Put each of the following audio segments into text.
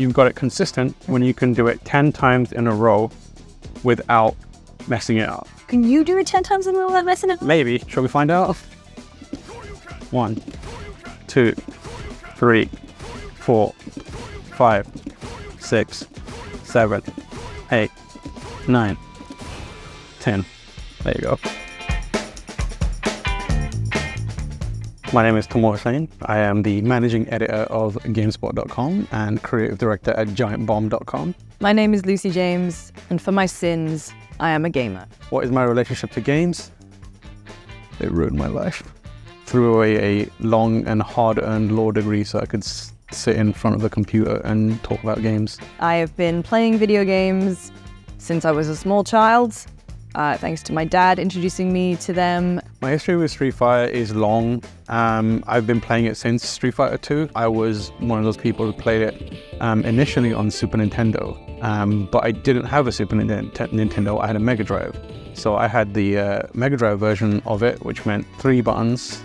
you've got it consistent when you can do it 10 times in a row without messing it up. Can you do it 10 times in a row without messing it up? Maybe. Shall we find out? 1, 2, 3, 4, 5, 6, 7, 8, 9, 10. There you go. My name is Tamoor. I am the managing editor of GameSpot.com and creative director at GiantBomb.com. My name is Lucy James, and for my sins, I am a gamer. What is my relationship to games? It ruined my life. Threw away a long and hard-earned law degree so I could sit in front of the computer and talk about games. I have been playing video games since I was a small child, thanks to my dad introducing me to them. My history with Street Fighter is long. I've been playing it since Street Fighter 2. I was one of those people who played it initially on Super Nintendo, but I didn't have a Super Nintendo, I had a Mega Drive. So I had the Mega Drive version of it, which meant 3 buttons.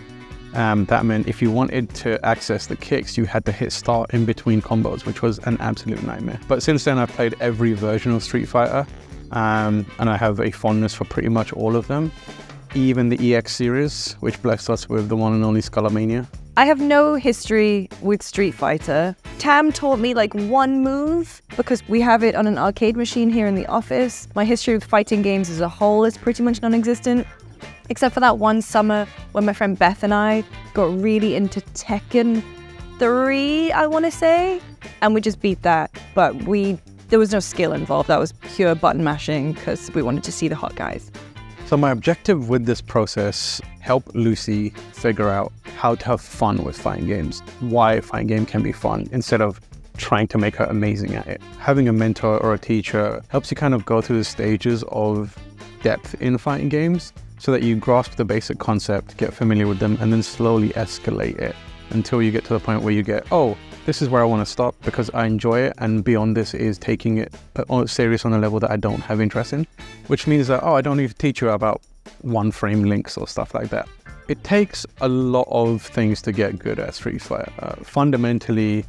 That meant if you wanted to access the kicks, you had to hit start in between combos, which was an absolute nightmare. But since then, I've played every version of Street Fighter, and I have a fondness for pretty much all of them. Even the EX series, which blessed us with the one and only Skullomania. I have no history with Street Fighter. Tam taught me like one move because we have it on an arcade machine here in the office. My history with fighting games as a whole is pretty much non-existent. Except for that one summer when my friend Beth and I got really into Tekken 3, I want to say. And we just beat that. But there was no skill involved. That was pure button mashing because we wanted to see the hot guys. So my objective with this process, help Lucy figure out how to have fun with fighting games. Why a fighting game can be fun instead of trying to make her amazing at it. Having a mentor or a teacher helps you kind of go through the stages of depth in fighting games, so that you grasp the basic concept, get familiar with them, and then slowly escalate it until you get to the point where you get, oh, this is where I want to stop because I enjoy it, and beyond this is taking it serious on a level that I don't have interest in, which means that, oh, I don't need to teach you about one-frame links or stuff like that. It takes a lot of things to get good at Street Fighter. Fundamentally,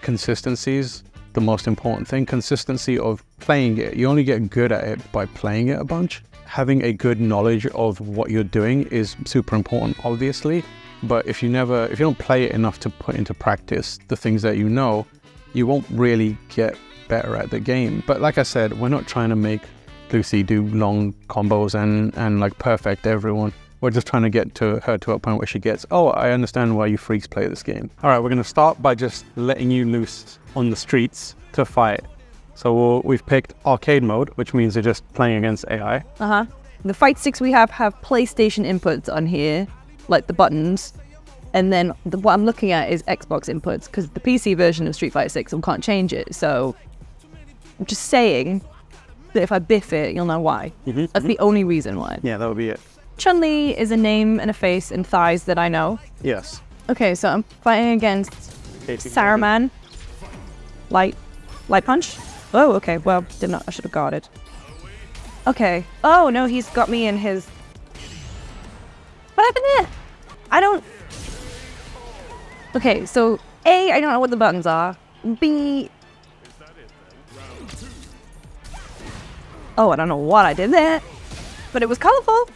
consistency is the most important thing. Consistency of playing it. You only get good at it by playing it a bunch. Having a good knowledge of what you're doing is super important, obviously, but if you don't play it enough to put into practice the things that you know, you won't really get better at the game. But like I said, we're not trying to make Lucy do long combos and like perfect everyone. We're just trying to get her to a point where she gets, oh, I understand why you freaks play this game. All right, we're gonna start by just letting you loose on the streets to fight. So we've picked arcade mode, which means you're just playing against AI. The fight sticks we have PlayStation inputs on here, like the buttons. And then what I'm looking at is Xbox inputs, because the PC version of Street Fighter 6, I can't change it. So I'm just saying that if I biff it, you'll know why. That's the only reason why. Yeah, that would be it. Chun-Li is a name and a face and thighs that I know. Yes. Okay, so I'm fighting against Saruman. Light punch? Oh, okay, well, I should have guarded. Okay. Oh, no, he's got me in his... What happened there? I don't... Okay, so A, I don't know what the buttons are. B... Oh, I don't know what I did there. But it was colorful.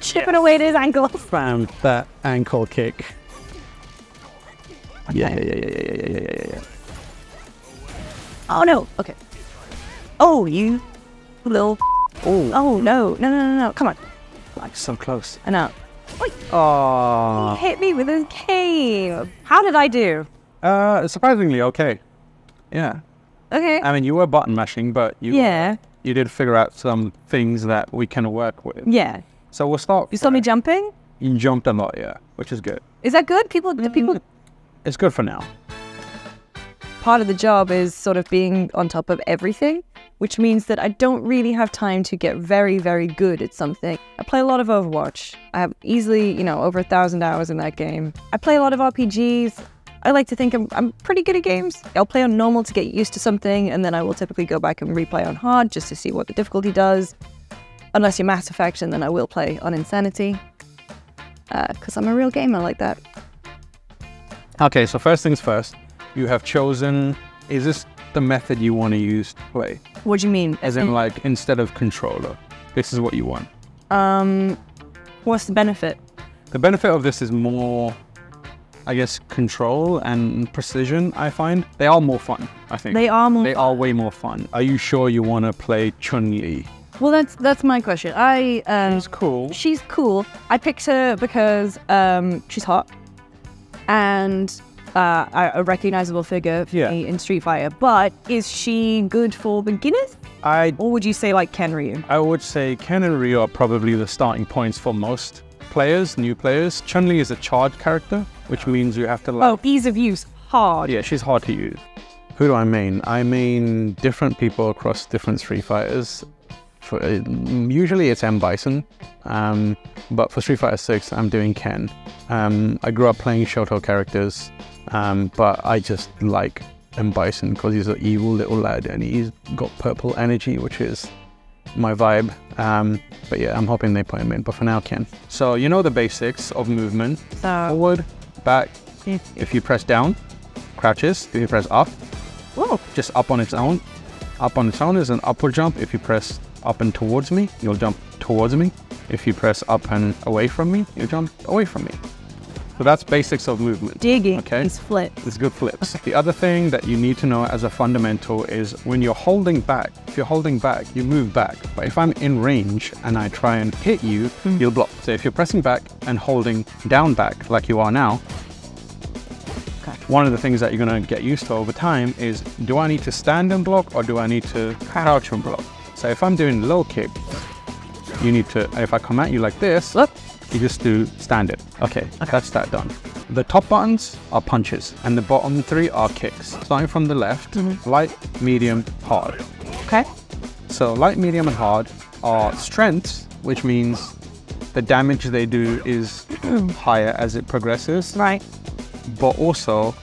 Chipping away at his ankle. Found that ankle kick. Okay. Yeah. Oh no, okay. Oh, you little... Oh, no, come on. Like so close. I know. Oh. He hit me with his cane. How did I do? Surprisingly okay. Yeah. Okay. I mean, you were button mashing, but you did figure out some things that we can work with. Yeah. So we'll start. You saw me jumping? You jumped a lot, yeah, which is good. Is that good? People... It's good for now. Part of the job is sort of being on top of everything, which means that I don't really have time to get very, very good at something. I play a lot of Overwatch. I have easily, over 1,000 hours in that game. I play a lot of RPGs. I like to think I'm pretty good at games. I'll play on normal to get used to something, and then I will typically go back and replay on hard just to see what the difficulty does. Unless you're Mass Effect, and then I will play on Insanity. Because I'm a real gamer like that. Okay, so first things first, you have chosen, is this the method you want to use to play? What do you mean? As in like, instead of controller, this is what you want. What's the benefit? The benefit of this is more, I guess, control and precision, I find. They are more fun, I think. They are more They are way more fun. Are you sure you want to play Chun-Li? Well, that's my question. She's cool. She's cool. I picked her because she's hot and a recognizable figure for me in Street Fighter. But is she good for beginners? Or would you say like Ken Ryu? I would say Ken and Ryu are probably the starting points for most players, new players. Chun-Li is a charged character, which means you have to like... Oh, ease of use, hard. Yeah, she's hard to use. Who do I main? I main different people across different Street Fighters. Usually it's M. Bison, but for Street Fighter 6 I'm doing Ken. I grew up playing Shoto characters, but I just like M. Bison because he's an evil little lad and he's got purple energy, which is my vibe. But yeah, I'm hoping they put him in, but for now Ken. So you know the basics of movement. So forward, back, if you press down, crouches, if you press up, just up on its own. Up on its own is an upward jump. If you press up and towards me, you'll jump towards me. If you press up and away from me, you'll jump away from me. So that's basics of movement. Digging. Okay. It's flips. It's good flips. The other thing that you need to know as a fundamental is when you're holding back, if you're holding back, you move back. But if I'm in range and I try and hit you, you'll block. So if you're pressing back and holding down back like you are now, one of the things that you're going to get used to over time is, do I need to stand and block or do I need to crouch and block? So if I'm doing low kick, you need to, if I come at you like this, you just do stand it. Okay, that's that done. The top buttons are punches and the bottom three are kicks. Starting from the left, light, medium, hard. Okay. So light, medium and hard are strengths, which means the damage they do is higher as it progresses. Right. But also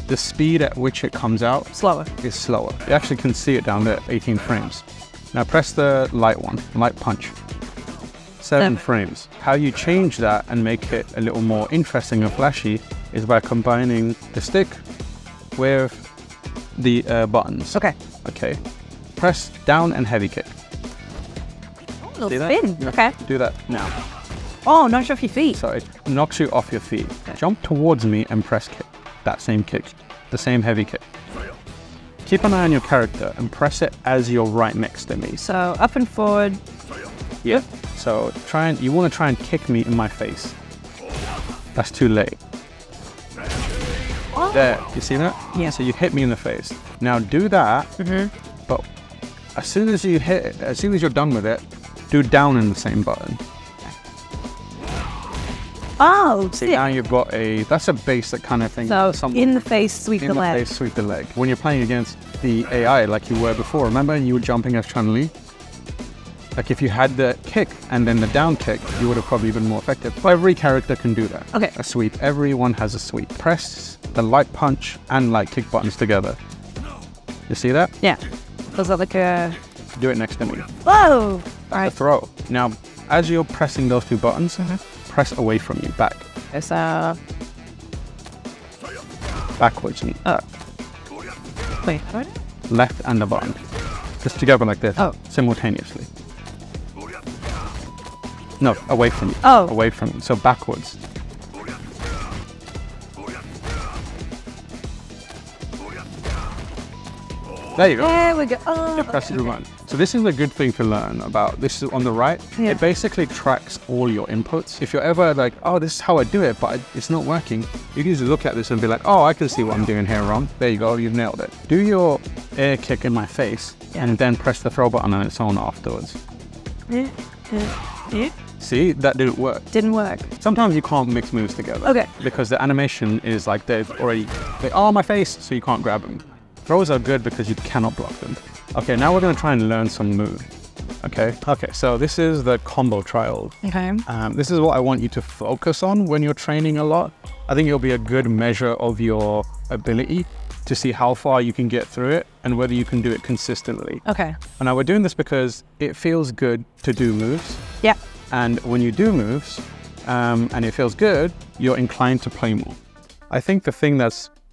the speed at which it comes out is slower. You actually can see it down there, 18 frames. Now press the light one, light punch. 7 frames. How you change that and make it a little more interesting and flashy is by combining the stick with the buttons. Okay. Okay. Press down and heavy kick. Little spin. Okay. Do that now. Oh, knock you off your feet. So it knocks you off your feet. Jump towards me and press kick. That same kick. The same heavy kick. Keep an eye on your character and press it as you're right next to me. So up and forward. Yep. So you want to try and kick me in my face. That's too late. Oh. There, you see that? Yeah. So you hit me in the face. Now do that, but as soon as you hit it, as soon as you're done with it, do down in the same button. Oh, see, now you've got that's a basic kind of thing. So in the face, sweep the leg. In the face, sweep the leg. When you're playing against the AI like you were before, remember you were jumping as Chun-Li? Like if you had the kick and then the down kick, you would have probably been more effective. But every character can do that. Okay. A sweep. Everyone has a sweep. Press the light punch and light kick buttons together. You see that? Yeah. Does that like a... Do it next to me. Whoa! That's a throw. Now, as you're pressing those two buttons, press away from you, back. It's backwards and up. Wait, left and the button. Just together like this. Simultaneously. No, away from you. Away from you. So backwards. There you go. There we go. Oh, press the button. So this is a good thing to learn about. This is on the right. Yeah. It basically tracks all your inputs. If you're ever like, oh, this is how I do it, but it's not working, you can just look at this and be like, oh, I can see what I'm doing here wrong. There you go, you've nailed it. Do your air kick in my face and then press the throw button on its own afterwards. See, that didn't work. Didn't work. Sometimes you can't mix moves together. Okay. Because the animation is like they are my face, so you can't grab them. Throws are good because you cannot block them. Okay, now we're going to try and learn some moves. Okay, so this is the combo trial. Okay. This is what I want you to focus on when you're training a lot. I think it'll be a good measure of your ability to see how far you can get through it and whether you can do it consistently. Okay. And now we're doing this because it feels good to do moves. Yeah. And when you do moves, and it feels good, you're inclined to play more. I think the thing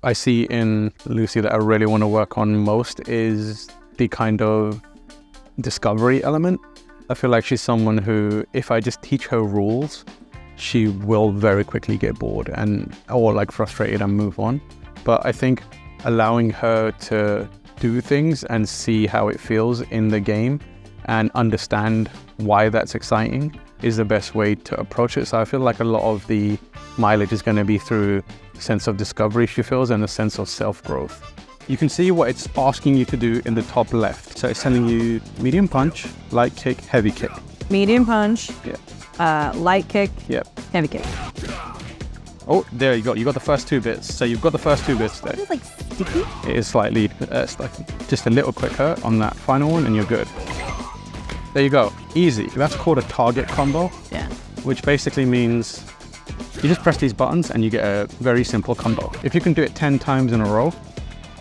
I see in Lucy that I really want to work on most is the kind of discovery element. I feel like she's someone who, if I just teach her rules, she will very quickly get bored or like frustrated and move on. But I think allowing her to do things and see how it feels in the game and understand why that's exciting is the best way to approach it. So I feel like a lot of the mileage is going to be through sense of discovery she feels and a sense of self-growth. You can see what it's asking you to do in the top left. So it's telling you medium punch, light kick, heavy kick. Medium punch. Yeah. Light kick. Yep. Heavy kick. Oh, there you go. You got the first 2 bits. So you've got the first 2 bits there. Is it like sticky? It is slightly, it's like just a little quicker on that final one and you're good. There you go. Easy. That's called a target combo. Yeah. Which basically means you just press these buttons and you get a very simple combo. If you can do it 10 times in a row,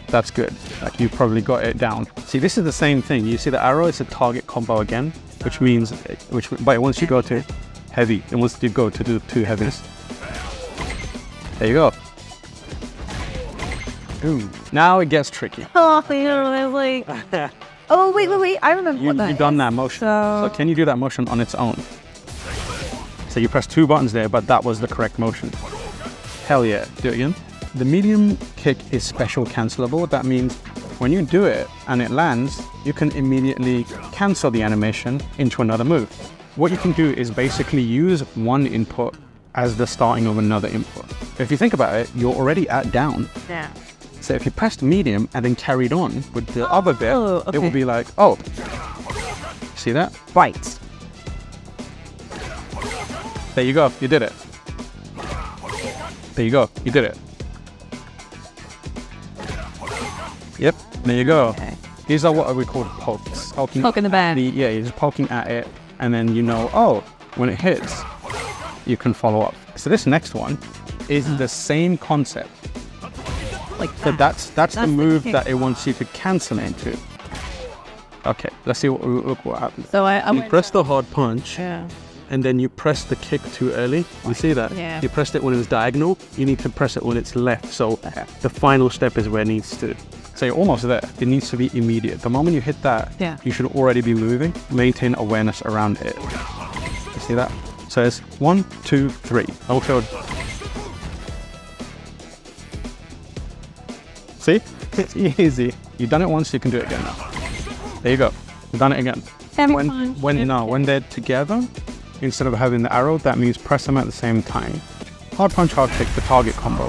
that's good. Like you probably got it down. See, this is the same thing. You see the arrow, it's a target combo again, which means, but once you go to heavy, and once you go to do 2 heavies, there you go. Ooh. Now it gets tricky. Oh, you know, like... Oh, wait. I remember what that You've done that motion. So can you do that motion on its own? So you press 2 buttons there, but that was the correct motion. Hell yeah. Do it again. The medium kick is special cancelable. That means when you do it and it lands, you can immediately cancel the animation into another move. What you can do is basically use one input as the starting of another input. If you think about it, you're already at down. Yeah. So if you pressed medium and then carried on with the other bit, okay. It will be like, oh, see that? Right. There you go, you did it. There you go, you did it. Yep, there you go. Okay. These are what we call pokes. Poke in the bear. Yeah, you're just poking at it, and then you know, oh, when it hits, you can follow up. So this next one is the same concept. Like So that. that's the move kick. that it wants you to cancel into. Okay, let's see what happens. So I You press the hard punch, Yeah. and then you press the kick too early. You see that? Yeah. You pressed it when it was diagonal. You need to press it when it's left. So the final step is where it needs to. So you're almost there. It needs to be immediate. The moment you hit that, Yeah. you should already be moving. Maintain awareness around it. You see that? So it's 1, 2, 3. Also, see? It's easy. You've done it once, you can do it again now. There you go. You've done it again. When they're together, instead of having the arrow, that means press them at the same time. Hard punch, hard kick, the target combo.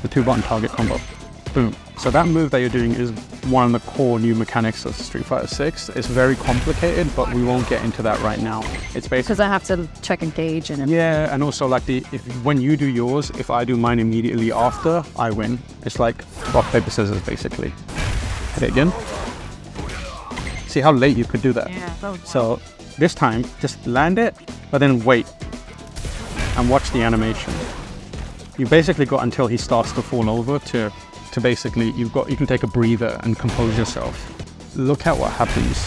The 2-button target combo. Boom. So that move that you're doing is one of the core new mechanics of Street Fighter 6. It's very complicated, but we won't get into that right now. It's basically... Because I have to check and gauge and everything. Yeah, and also like when you do yours, if I do mine immediately after, I win. It's like rock, paper, scissors, basically. Hit it again. See how late you could do that? Yeah, that was So this time, just land it, but then wait and watch the animation. You basically got until he starts to fall over to basically, you can take a breather and compose yourself. Look at what happens.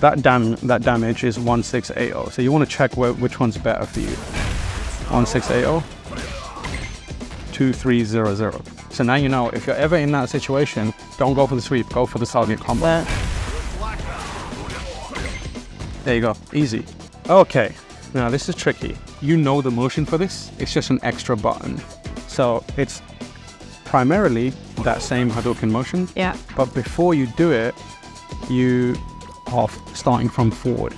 That damage is 1680. So you want to check which one's better for you. 1680, 2300. So now you know, if you're ever in that situation, don't go for the sweep, go for the target combo. There you go, easy. Okay, now this is tricky. You know the motion for this, it's just an extra button. So it's primarily that same Hadouken motion. Yeah. But before you do it, you are starting from forward.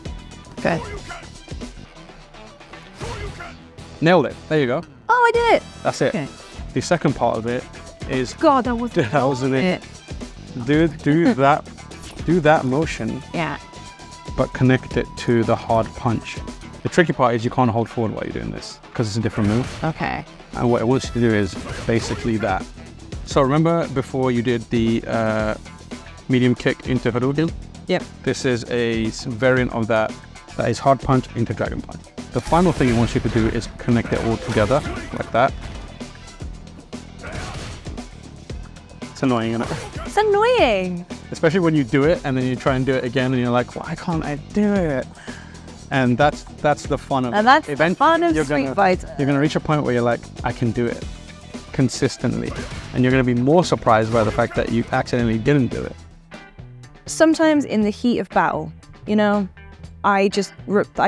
Okay. Nailed it, there you go. Oh, I did it. That's it. Okay. The second part of it is, God, that wasn't it. Do that motion, Yeah. but connect it to the hard punch. The tricky part is you can't hold forward while you're doing this because it's a different move. Okay. And what it wants you to do is basically that. So remember before you did the medium kick into Hadouken? Yep. This is a variant of that is hard punch into dragon punch. The final thing it wants you to do is connect it all together like that. It's annoying, isn't it? It's annoying. Especially when you do it and then you try and do it again and you're like, why can't I do it? And that's the fun of it. And that's the fun of Street Fighter. You're gonna reach a point where you're like, I can do it consistently. And you're gonna be more surprised by the fact that you accidentally didn't do it. Sometimes in the heat of battle, you know, I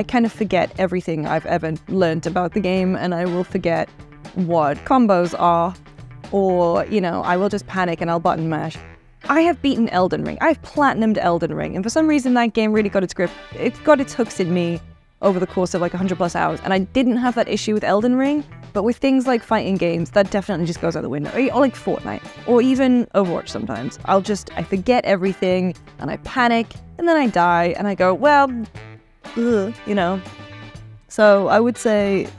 kind of forget everything I've ever learned about the game, and I will forget what combos are, or, you know, I will just panic and I'll button mash. I have beaten Elden Ring. I've platinumed Elden Ring, and for some reason that game really got its grip. It got its hooks in me over the course of like 100+ hours, and I didn't have that issue with Elden Ring, but with things like fighting games, that definitely just goes out the window. Or like Fortnite, or even Overwatch sometimes. I forget everything, and I panic, and then I die, and I go, well, ugh, you know. So I would say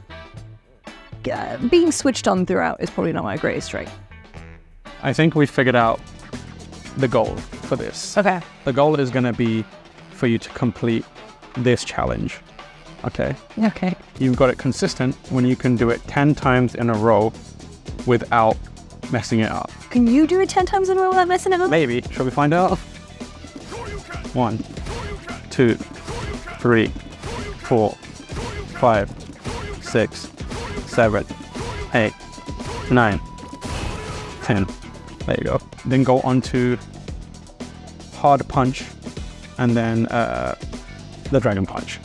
being switched on throughout is probably not my greatest strength. I think we figured out the goal for this. Okay. The goal is going to be for you to complete this challenge. Okay? Okay. You've got it consistent when you can do it 10 times in a row without messing it up. Can you do it 10 times in a row without messing it up? Maybe. Shall we find out? 1, 2, 3, 4, 5, 6, 7, 8, 9, 10. There you go. Then go on to hard punch, and then the dragon punch.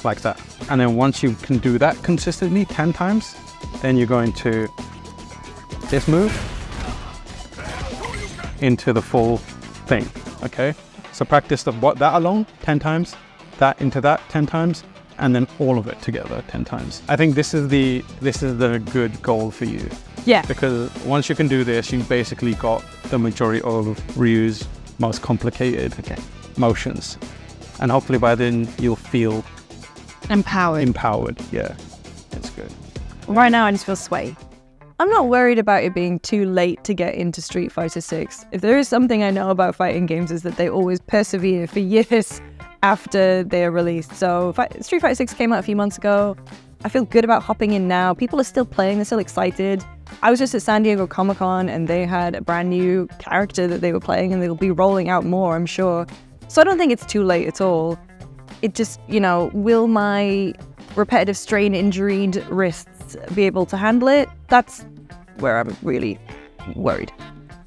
Like that. And then once you can do that consistently 10 times, then you're going to this move into the full thing. Okay? So practice that alone 10 times, that into that 10 times, and then all of it together 10 times. I think this is the good goal for you. Yeah. Because once you can do this, you've basically got the majority of Ryu's most complicated motions. And hopefully by then you'll feel empowered. Yeah, it's good. Right now I just feel sweaty. I'm not worried about it being too late to get into Street Fighter 6. If there is something I know about fighting games, is that they always persevere for years after they're released. So Street Fighter 6 came out a few months ago. I feel good about hopping in now. People are still playing, they're still excited. I was just at San Diego Comic-Con and they had a brand new character that they were playing, and they'll be rolling out more, I'm sure. So I don't think it's too late at all. It just, you know, will my repetitive strain injured wrists be able to handle it? That's where I'm really worried.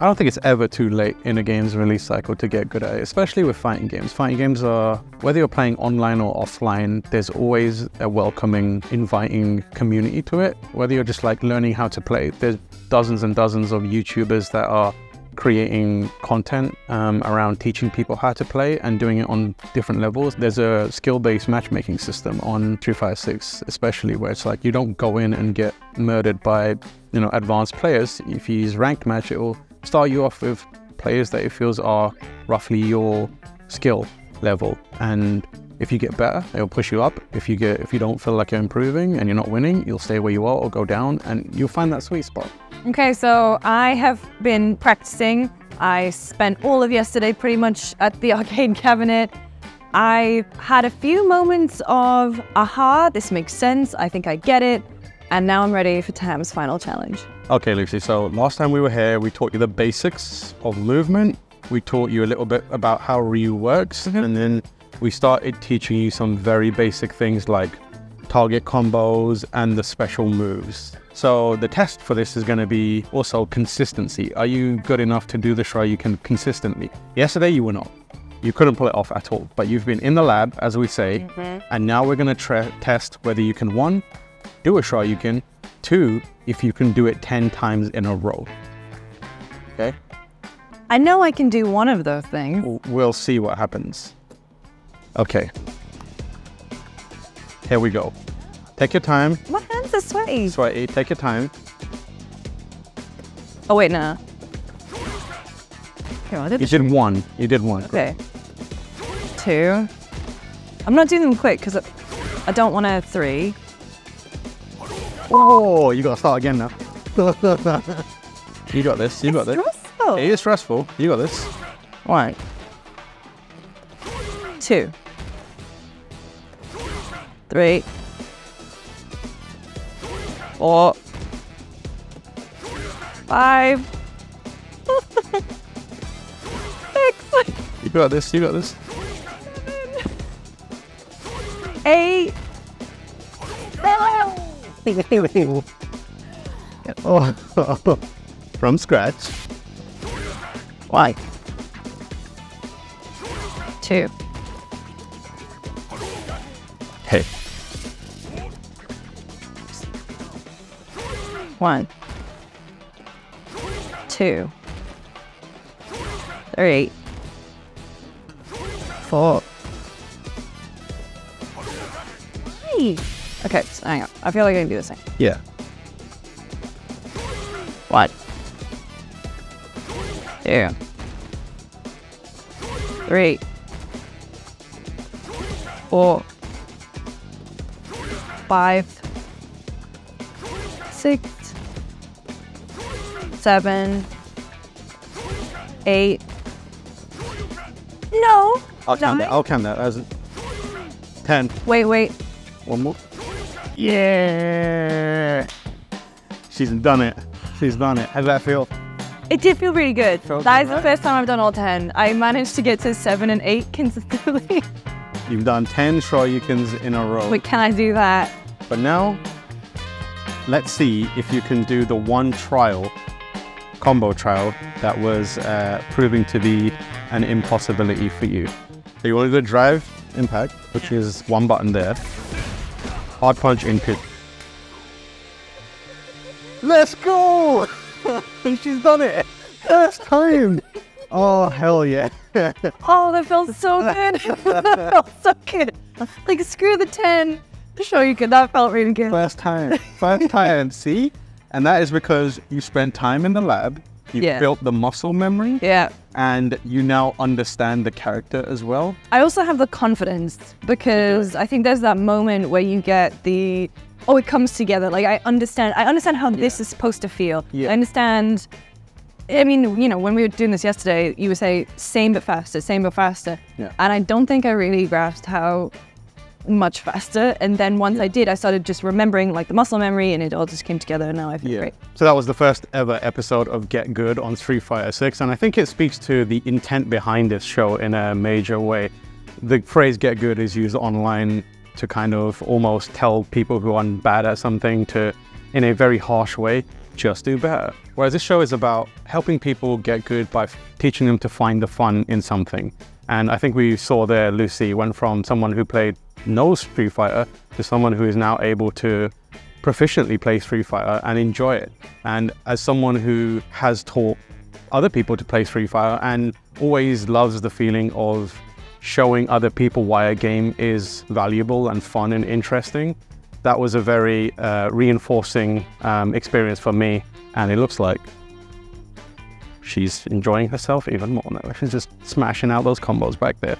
I don't think it's ever too late in a game's release cycle to get good at it, especially with fighting games. Fighting games are, whether you're playing online or offline, there's always a welcoming, inviting community to it. Whether you're just like learning how to play, there's dozens and dozens of YouTubers that are creating content around teaching people how to play and doing it on different levels. There's a skill-based matchmaking system on Street Fighter 6, especially, where it's like you don't go in and get murdered by, you know, advanced players. If you use ranked match, it will start you off with players that it feels are roughly your skill level, and if you get better, it'll push you up. If you don't feel like you're improving and you're not winning, you'll stay where you are or go down, and you'll find that sweet spot. Okay, so I have been practicing. I spent all of yesterday pretty much at the arcade cabinet. I had a few moments of, aha, this makes sense, I think I get it, and now I'm ready for Tam's final challenge. Okay, Lucy, so last time we were here, we taught you the basics of movement. We taught you a little bit about how Ryu works, and then we started teaching you some very basic things like target combos and the special moves. So the test for this is going to be also consistency. Are you good enough to do the Shoryuken consistently? Yesterday you were not. You couldn't pull it off at all, but you've been in the lab, as we say, and now we're going to test whether you can, 1, do a Shoryuken, 2, if you can do it 10 times in a row. Okay? I know I can do one of those things. We'll see what happens. Okay. Here we go. Take your time. My hands are sweaty. Sweaty, take your time. Oh wait, no. Okay, You did one. You did one. Okay. 2. I'm not doing them quick because I don't want to 3. Oh, you gotta start again now. You got this. You got this. Stressful. It is stressful. You got this. All right. 2. 3. 4. 5. 6. You got this. You got this. 8. Oh, from scratch. Why? 2. Hey. 1, 2, 3, 4. Hey. Okay, so hang on. I feel like I can do this thing. Yeah. 1, 2, 3, 4, 5, 6, 7, 8. No. I'll count 9. that. I'll count that as 10. Wait. One more. Yeah. She's done it. She's done it. How does that feel? It did feel really good. Felt That good, is the right? first time I've done all 10. I managed to get to 7 and 8 consistently. You've done 10 Shoryukens in a row. Wait, can I do that? But now, let's see if you can do the one combo trial, that was proving to be an impossibility for you. So you want to do the drive impact, which is one button there. Hard punch input. Let's go! She's done it! First time! Oh, hell yeah. Oh, that felt so good. That felt so good. Like, screw the 10. Show you could. That felt really good. First time, see? And that is because you spent time in the lab, you built the muscle memory, Yeah. and you now understand the character as well. I also have the confidence because I think there's that moment where you get the, oh, it comes together. Like, I understand how this is supposed to feel. Yeah. I understand. I mean, you know, when we were doing this yesterday, you would say same but faster, same but faster. Yeah. And I don't think I really grasped how much faster. And then once I did, I started just remembering like the muscle memory, and it all just came together, and now I feel great. So that was the first ever episode of Get Good on Street Fighter 6, and I think it speaks to the intent behind this show in a major way. The phrase Get Good is used online to kind of almost tell people who are bad at something to, in a very harsh way, just do better. Whereas this show is about helping people get good by teaching them to find the fun in something. And I think we saw there Lucy went from someone who played no Street Fighter to someone who is now able to proficiently play Street Fighter and enjoy it. And as someone who has taught other people to play Street Fighter and always loves the feeling of showing other people why a game is valuable and fun and interesting, that was a very reinforcing experience for me. And it looks like she's enjoying herself even more now. She's just smashing out those combos back there.